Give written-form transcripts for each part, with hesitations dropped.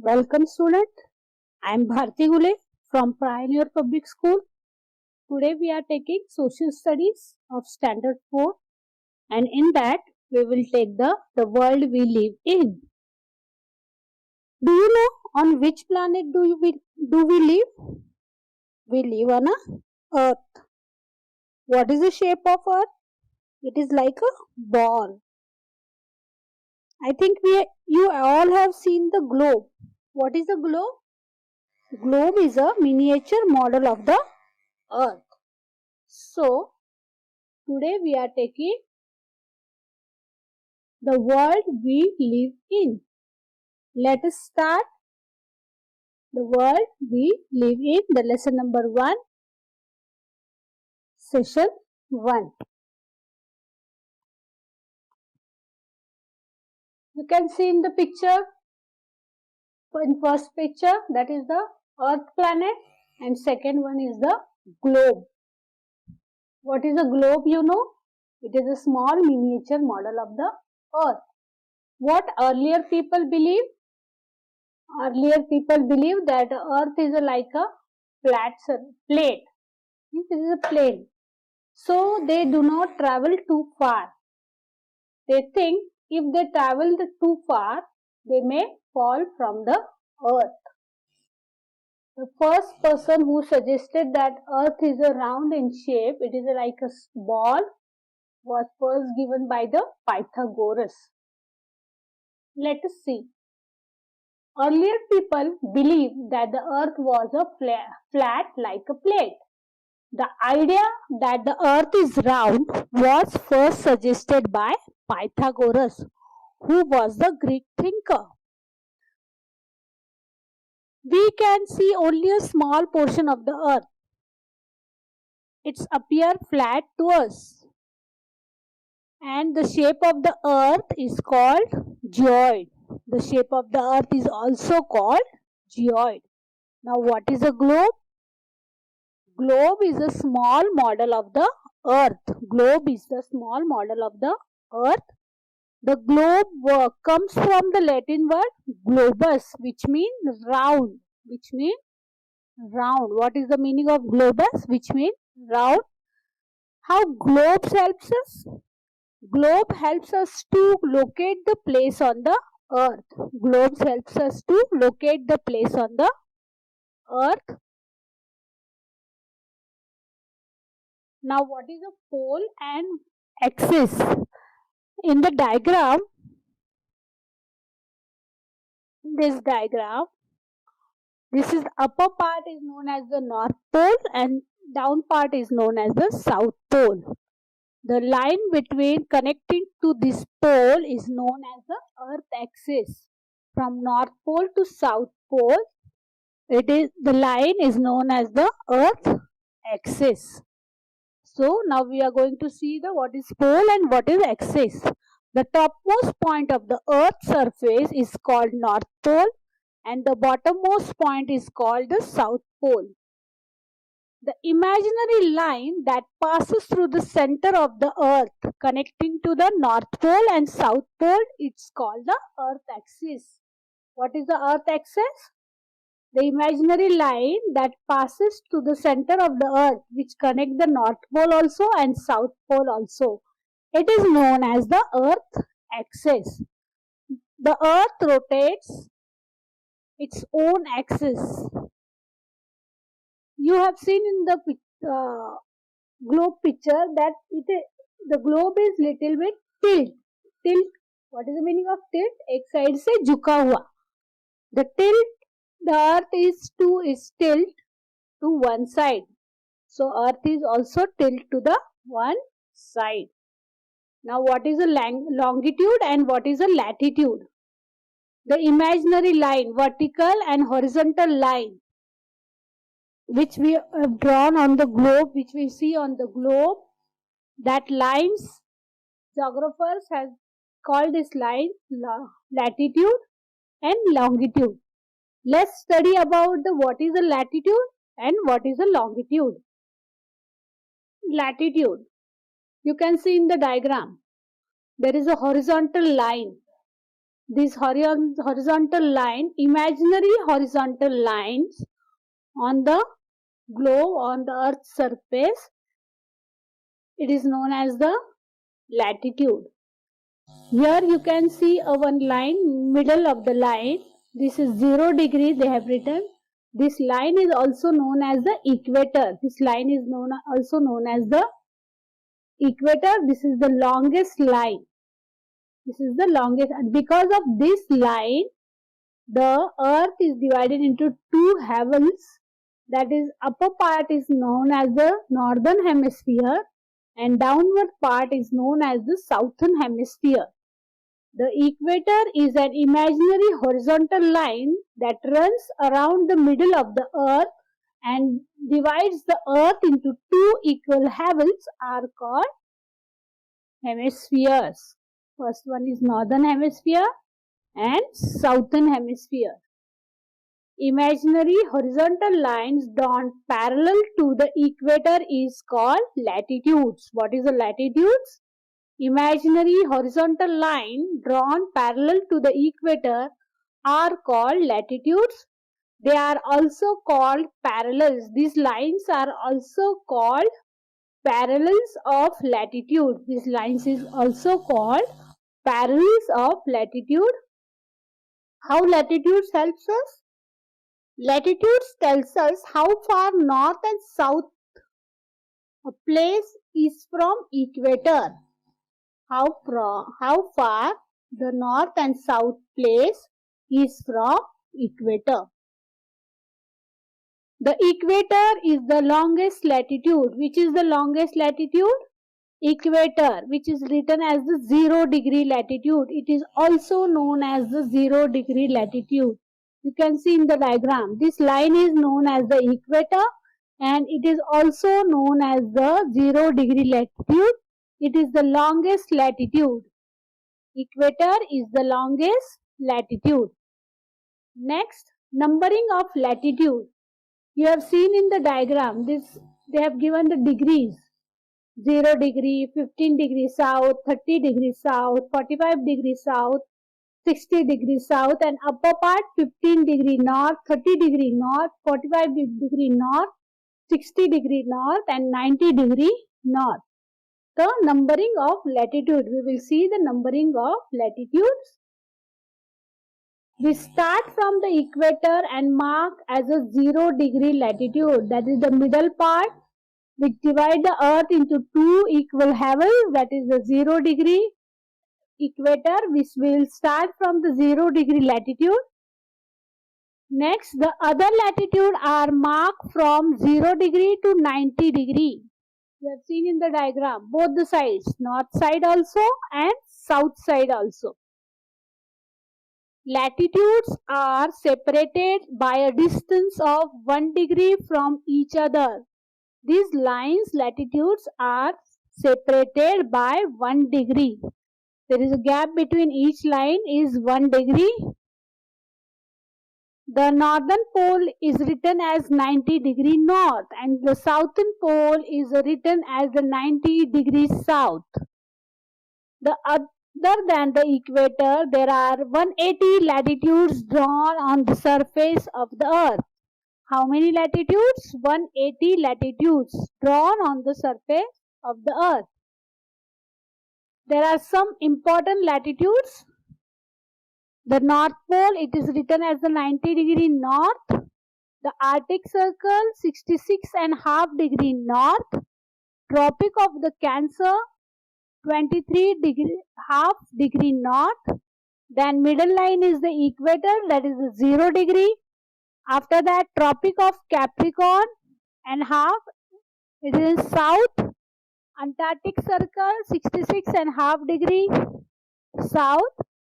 Welcome student. I am Bharti Gule from Pioneer Public School. Today we are taking social studies of standard 4 and in that we will take the world we live in. Do you know on which planet do we live? We live on a earth. What is the shape of earth? It is like a ball. I think you all have seen the globe. What is the globe? Globe is a miniature model of the earth. So, today we are taking the world we live in. Let us start the world we live in, the lesson number 1, session 1. You can see in the picture, in first picture, that is the earth planet and second one is the globe. What is a globe, you know? It is a small miniature model of the earth. What earlier people believe? Earlier people believe that earth is like a flat plate. It is a plane. So they do not travel too far. They think if they travel too far, they may fall from the earth. The first person who suggested that earth is a round in shape, it is like a ball, was first given by the Pythagoras. Let us see. Earlier people believed that the earth was a flat like a plate. The idea that the earth is round was first suggested by Pythagoras, who was the Greek thinker. We can see only a small portion of the earth. It's appear flat to us. And the shape of the earth is called geoid. The shape of the earth is also called geoid. Now what is a globe? Globe is a small model of the earth. Globe is the small model of the earth. The globe comes from the Latin word globus, which means round. What is the meaning of globus? Which means round. How globes helps us? Globe helps us to locate the place on the earth. Globes helps us to locate the place on the earth. Now what is a pole and axis? In the diagram, this is upper part is known as the North Pole and down part is known as the South Pole. The line between connecting to this pole is known as the Earth axis. From North Pole to South Pole, the line is known as the Earth axis. So now we are going to see what is pole and what is axis. The topmost point of the Earth's surface is called North Pole and the bottommost point is called the South Pole. The imaginary line that passes through the center of the Earth connecting to the North Pole and South Pole, it's called the Earth axis. What is the Earth axis? The imaginary line that passes to the center of the Earth, which connect the North Pole also and South Pole also. It is known as the Earth axis. The Earth rotates its own axis. You have seen in the globe picture that the globe is little bit tilt. What is the meaning of tilt? एक side से झुका हुआ. The earth is tilt to one side. So earth is also tilt to the one side. Now what is a longitude and what is a latitude? The imaginary line, vertical and horizontal line, which we have drawn on the globe, which we see on the globe, that lines, geographers have called this line latitude and longitude. Let's study about what is a latitude and what is a longitude. Latitude, you can see in the diagram, there is a horizontal line This horizontal line, imaginary horizontal lines on the globe, on the earth's surface, it is known as the latitude. Here you can see a one line, middle of the line, this is 0 degree they have written. This line is also known as the equator. This line is also known as the equator. This is the longest line. This is the longest, and because of this line, the earth is divided into two heavens. That is, upper part is known as the northern hemisphere and downward part is known as the southern hemisphere. The equator is an imaginary horizontal line that runs around the middle of the earth and divides the earth into two equal heavens are called hemispheres. First one is northern hemisphere and southern hemisphere. Imaginary horizontal lines drawn parallel to the equator is called latitudes. What is the latitudes? Imaginary horizontal line drawn parallel to the equator are called latitudes. They are also called parallels. These lines are also called parallels of latitude. These lines is also called parallels of latitude. How latitudes helps us? Latitudes tells us how far north and south a place is from equator. How far the north and south place is from equator. The equator is the longest latitude. Which is the longest latitude? Equator, which is written as the 0 degree latitude. It is also known as the 0 degree latitude. You can see in the diagram, this line is known as the equator and it is also known as the 0 degree latitude. It is the longest latitude. Equator is the longest latitude. Next, numbering of latitude. You have seen in the diagram, they have given the degrees. 0 degree, 15 degrees south, 30 degrees south, 45 degrees south, 60 degrees south, and upper part 15 degree north, 30 degree north, 45 degree north, 60 degree north and 90 degree north. The numbering of latitude. We will see the numbering of latitudes. We start from the equator and mark as a 0 degree latitude. That is the middle part which divide the earth into two equal heavens. That is the 0 degree equator, which will start from the 0 degree latitude. Next, the other latitude are marked from 0 degree to 90 degree. You have seen in the diagram, both the sides, north side also and south side also. Latitudes are separated by a distance of 1 degree from each other. These lines, latitudes, are separated by 1 degree. There is a gap between each line is 1 degree. The northern pole is written as 90 degree north and the southern pole is written as the 90 degrees south. Other than the equator, there are 180 latitudes drawn on the surface of the earth. How many latitudes? 180 latitudes drawn on the surface of the earth. There are some important latitudes. The North Pole, it is written as the 90 degree north. The Arctic Circle, 66.5 degree north. Tropic of the Cancer, 23.5 degree north. Then middle line is the equator, that is the 0 degree. After that, Tropic of Capricorn and half, it is south. Antarctic Circle, 66.5 degree south,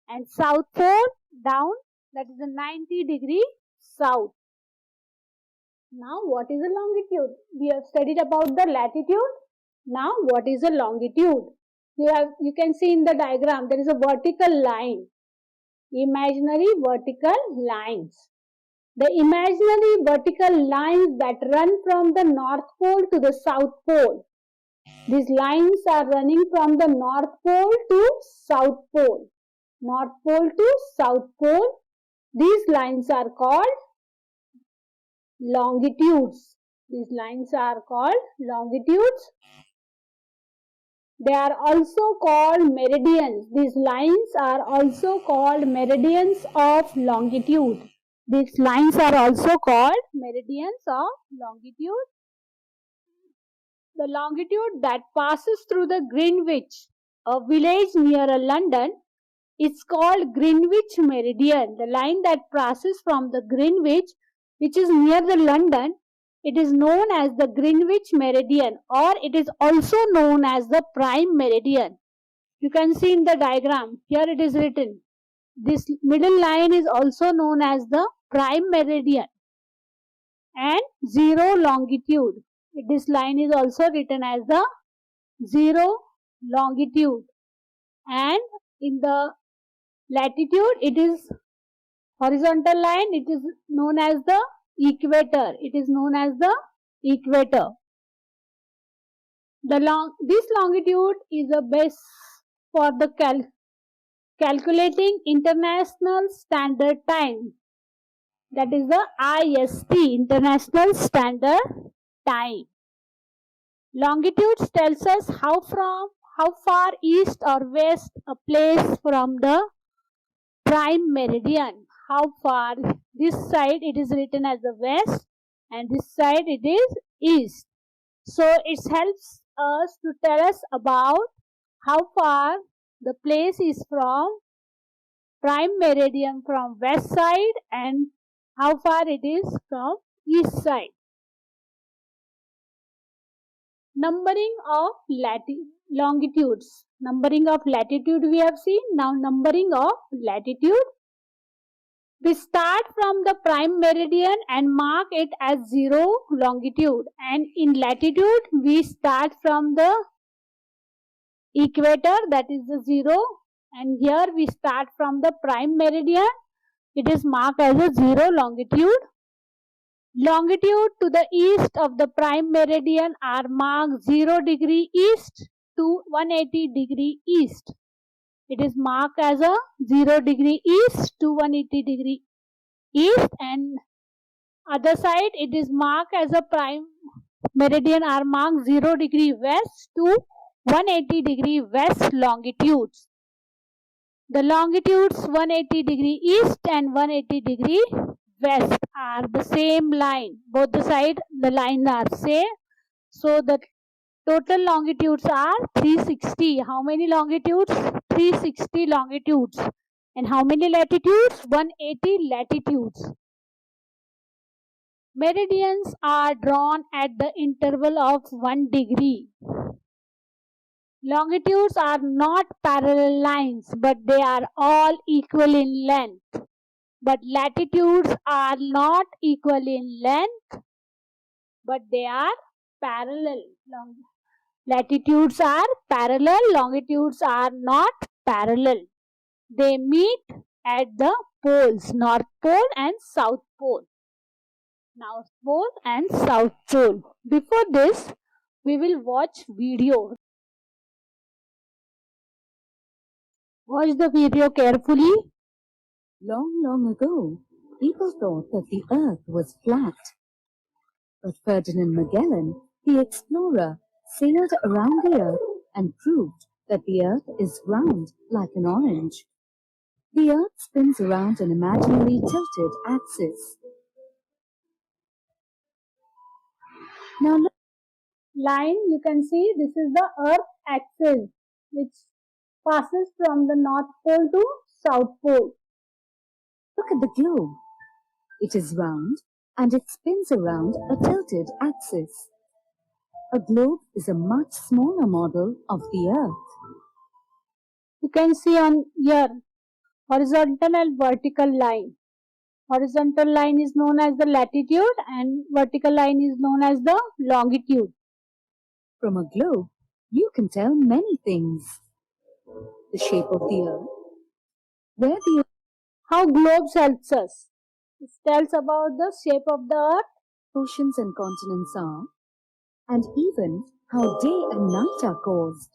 and South Pole down, that is the 90 degree south. Now, what is a longitude? We have studied about the latitude. Now, what is a longitude? You can see in the diagram, there is a vertical line, imaginary vertical lines. The imaginary vertical lines that run from the North Pole to the South Pole. These lines are running from the North Pole to South Pole. North Pole to South Pole. These lines are called longitudes. These lines are called longitudes. They are also called meridians. These lines are also called meridians of longitude. These lines are also called meridians of longitude. The longitude that passes through the Greenwich, a village near London, is called Greenwich Meridian. The line that passes from the Greenwich, which is near the London, it is known as the Greenwich Meridian, or it is also known as the Prime Meridian. You can see in the diagram, here it is written. This middle line is also known as the Prime Meridian and zero longitude. This line is also written as the zero longitude, and in the latitude it is horizontal line, it is known as the equator. It is known as the equator. This longitude is a base for the calculating International Standard Time. That is the IST, International Standard Time. Longitude tells us how far east or west a place from the prime meridian. How far, this side it is written as the west and this side it is east. So it helps us to tell us about how far the place is from prime meridian from west side and how far it is from east side. Numbering of longitudes. Numbering of latitude we have seen. Now numbering of latitude. We start from the prime meridian and mark it as 0 longitude, and in latitude we start from the equator, that is the 0, and here we start from the prime meridian. It is marked as a 0 longitude. Longitude to the east of the prime meridian are marked 0 degree east to 180 degree east. It is marked as a 0 degree east to 180 degree east, and other side it is marked as a prime meridian are marked 0 degree west to 180 degree west longitudes. The longitudes 180 degree east and 180 degree west are the same line. Both the side the lines are same. So the total longitudes are 360. How many longitudes? 360 longitudes. And how many latitudes? 180 latitudes. Meridians are drawn at the interval of 1 degree. Longitudes are not parallel lines, but they are all equal in length. But latitudes are not equal in length, but they are parallel. Latitudes are parallel, longitudes are not parallel. They meet at the poles, North Pole and South Pole. North Pole and South Pole. Before this, we will watch video. Watch the video carefully. Long, long ago, people thought that the earth was flat. But Ferdinand Magellan, the explorer, sailed around the earth and proved that the earth is round like an orange. The earth spins around an imaginary tilted axis. Now look. Line, you can see this is the earth axis which passes from the North Pole to South Pole. Look at the globe. It is round and it spins around a tilted axis. A globe is a much smaller model of the earth. You can see on here horizontal and vertical line. Horizontal line is known as the latitude and vertical line is known as the longitude. From a globe, you can tell many things. The shape of the earth, where the earth, how globes helps us. It tells about the shape of the earth, oceans and continents are, and even how day and night are caused.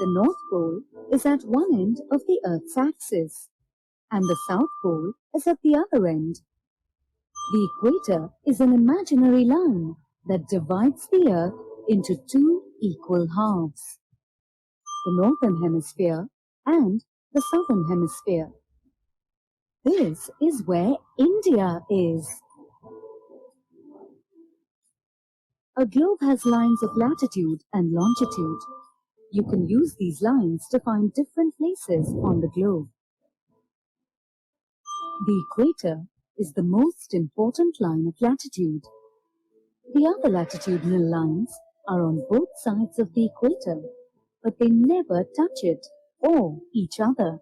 The North Pole is at one end of the Earth's axis, and the South Pole is at the other end. The equator is an imaginary line that divides the Earth into two equal halves, the Northern Hemisphere and the Southern Hemisphere. This is where India is. A globe has lines of latitude and longitude. You can use these lines to find different places on the globe. The equator is the most important line of latitude. The other latitudinal lines are on both sides of the equator, but they never touch it or each other.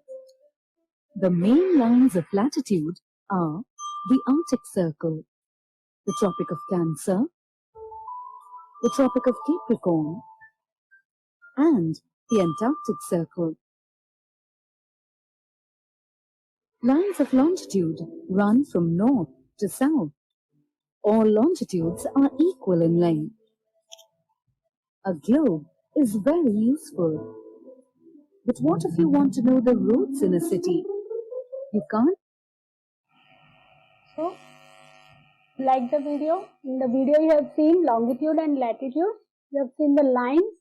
The main lines of latitude are the Arctic Circle, the Tropic of Cancer, the Tropic of Capricorn, and the Antarctic Circle. Lines of longitude run from north to south. All longitudes are equal in length. A globe is very useful. But what if you want to know the roads in a city? You can't. So, like the video, in the video you have seen longitude and latitude. You have seen the lines.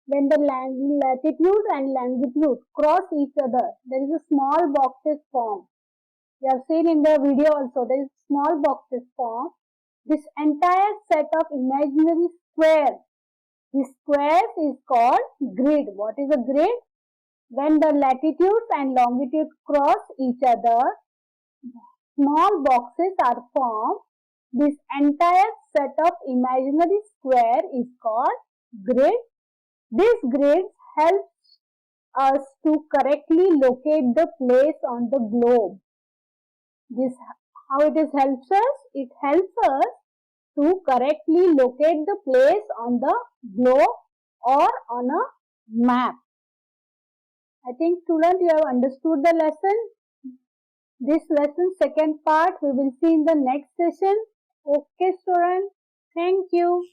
When the latitude and longitude cross each other, there is a small boxes form. You have seen in the video also, there is small boxes form. This entire set of imaginary squares, this squares is called grid. What is a grid? When the latitudes and longitude cross each other, small boxes are formed. This entire set of imaginary square is called grid. This grid helps us to correctly locate the place on the globe. This how it helps us? It helps us to correctly locate the place on the globe or on a map. I think students, you have understood the lesson. This lesson second part we will see in the next session. Okay students, thank you.